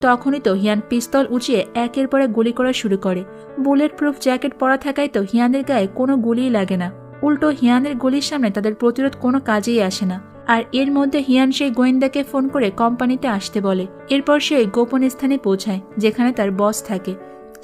তখনই তো হিয়ান পিস্তল উঁচিয়ে একের পর এক গুলি করা শুরু করে। বুলেট প্রুফ জ্যাকেট পরা থাকায় তো হিয়ানের গায়ে কোনো গুলিই লাগে না। উল্টো হিয়ানের গুলির সামনে তাদের প্রতিরোধ কোনো কাজেই আসে না। আর এর মধ্যে হিয়ান সেই গোয়েন্দাকে ফোন করে কোম্পানিতে আসতে বলে। এরপর সে ওই গোপন স্থানে পৌঁছায় যেখানে তার বস থাকে।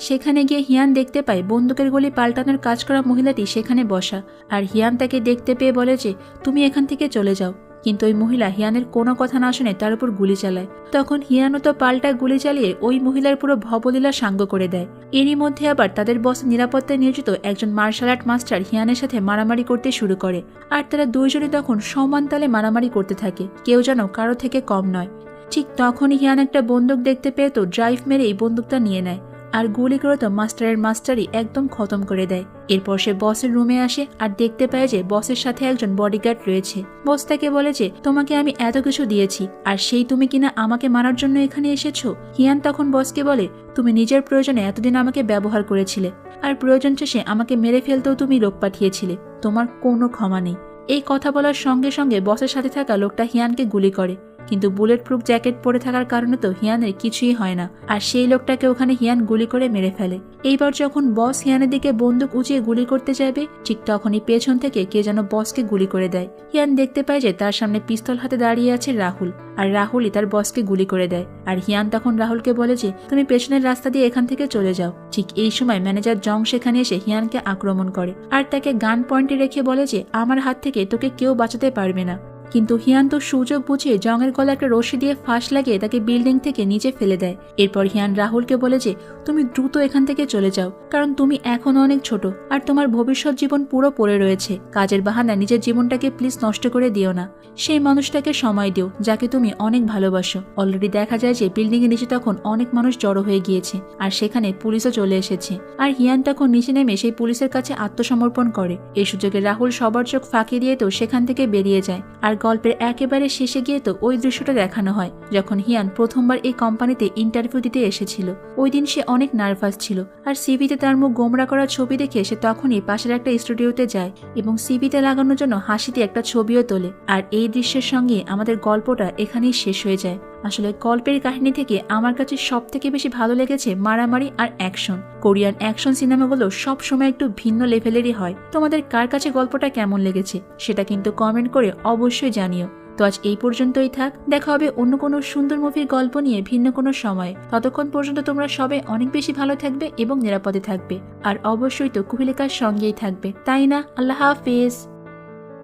সেখানে গিয়ে হিয়ান দেখতে পায় বন্দুকের গুলি পাল্টানোর কাজ করা মহিলাটি সেখানে বসা। আর হিয়ান তাকে দেখতে পেয়ে বলে যে তুমি এখান থেকে চলে যাও। কিন্তু ওই মহিলা হিয়ানের কোনো কথা না শুনে তার উপর গুলি চালায়। তখন হিয়ানও তো পাল্টা গুলি চালিয়ে ওই মহিলার পুরো ভবলীলা সাঙ্গ করে দেয়। এরই মধ্যে আবার তাদের বস নিরাপত্তায় নিয়োজিত একজন মার্শাল আর্ট মাস্টার হিয়ানের সাথে মারামারি করতে শুরু করে। আর তারা দুইজনই তখন সমান তালে মারামারি করতে থাকে, কেউ যেন কারো থেকে কম নয়। ঠিক তখনই হিয়ান একটা বন্দুক দেখতে পেয়ে তো ড্রাইভ মেরে এই বন্দুকটা নিয়ে নেয় আর গুলি করে তো মাস্টারের মাস্টারই একদম খতম করে দেয়। এরপর সে বসের রুমে আসে আর দেখতে পায় যে বসের সাথে একজন বডিগার্ড রয়েছে। বস তাকে বলে যে তোমাকে আমি এত কিছু দিয়েছি আর সেই তুমি কিনা আমাকে মারার জন্য এখানে এসেছো। হিয়ান তখন বসকে বলে তুমি নিজের প্রয়োজনে এতদিন আমাকে ব্যবহার করেছিলে আর প্রয়োজন শেষে আমাকে মেরে ফেলতেও তুমি লোক পাঠিয়েছিলে, তোমার কোনো ক্ষমা নেই। এই কথা বলার সঙ্গে সঙ্গে বসের সাথে থাকা লোকটা হিয়ানকে গুলি করে। কিন্তু বুলেট প্রুফ জ্যাকেট পরে থাকার কারণে তো হিয়ানের কিছুই হয় না আর সেই লোকটাকে ওখানে হিয়ান গুলি করে মেরে ফেলে। এইবার যখন বস হিয়ানের দিকে বন্দুক উঁচিয়ে গুলি করতে যাবে ঠিক তখনই পেছন থেকে কে যেন বসকে গুলি করে দেয়। হিয়ান দেখতে পায় যে তার সামনে পিস্তল হাতে দাঁড়িয়ে আছে রাহুল, আর রাহুলই তার বসকে গুলি করে দেয়। আর হিয়ান তখন রাহুলকে বলে যে তুমি পেছনের রাস্তা দিয়ে এখান থেকে চলে যাও। ঠিক এই সময় ম্যানেজার জং সেখানে এসে হিয়ানকে আক্রমণ করে আর তাকে গান পয়েন্টে রেখে বলে যে আমার হাত থেকে তোকে কেউ বাঁচাতে পারবে না। কিন্তু হিয়ান তো সুযোগ বুঝিয়ে জংয়ের গলা একটা রশি দিয়ে ফাঁস লাগিয়ে তাকে বিল্ডিং থেকে নিচে ফেলে দেয়। এরপর হিয়ান রাহুলকে বলে যে তুমি দ্রুত এখান থেকে চলে যাও, কারণ তুমি এখনো অনেক ছোট আর তোমার ভবিষ্যৎ জীবন পুরো পড়ে রয়েছে। কাজের বাহানা নিজের জীবনটাকে প্লিজ নষ্ট করে দিও না। সেই মানুষটাকে সময় দিও যাকে তুমি অনেক ভালোবাসো। অলরেডি দেখা যায় যে বিল্ডিং এর নিচে তখন অনেক মানুষ জড়ো হয়ে গিয়েছে আর সেখানে পুলিশও চলে এসেছে। আর হিয়ান তখন নিচে নেমে সেই পুলিশের কাছে আত্মসমর্পণ করে। এই সুযোগে রাহুল সবার চোখ ফাঁকি দিয়ে তো সেখান থেকে বেরিয়ে যায়। আর গল্পের একেবারে শেষে গিয়ে তো ওই দৃশ্যটা দেখানো হয় যখন হিয়ান প্রথমবার এই কোম্পানিতে ইন্টারভিউ দিতে এসেছিল। ওই দিন সে অনেক নার্ভাস ছিল আর সিভিতে তার মুখ গোমরা করা ছবি দেখে সে তখনই পাশের একটা স্টুডিওতে যায় এবং সিভিতে লাগানোর জন্য হাসিতে একটা ছবিও তোলে। আর এই দৃশ্যের সঙ্গে আমাদের গল্পটা এখানেই শেষ হয়ে যায়। আসলে গল্পের কাহিনী থেকে আমার কাছে সব থেকে বেশি ভালো লেগেছে মারামারি আর অ্যাকশন। কোরিয়ান অ্যাকশন সিনেমাগুলো সব সময় একটু ভিন্ন লেভেলেরই হয়। তোমাদের কার কাছে গল্পটা কেমন লেগেছে সেটা কিন্তু কমেন্ট করে অবশ্যই জানিও। তো আজ এই পর্যন্তই থাক, দেখা হবে অন্য কোনো সুন্দর মুভির গল্প নিয়ে ভিন্ন কোনো সময়ে। ততক্ষণ পর্যন্ত তোমরা সবাই অনেক বেশি ভালো থাকবে এবং নিরাপদে থাকবে আর অবশ্যই তো কুহেলিকার সঙ্গেই থাকবে, তাই না? আল্লাহ হাফেজ।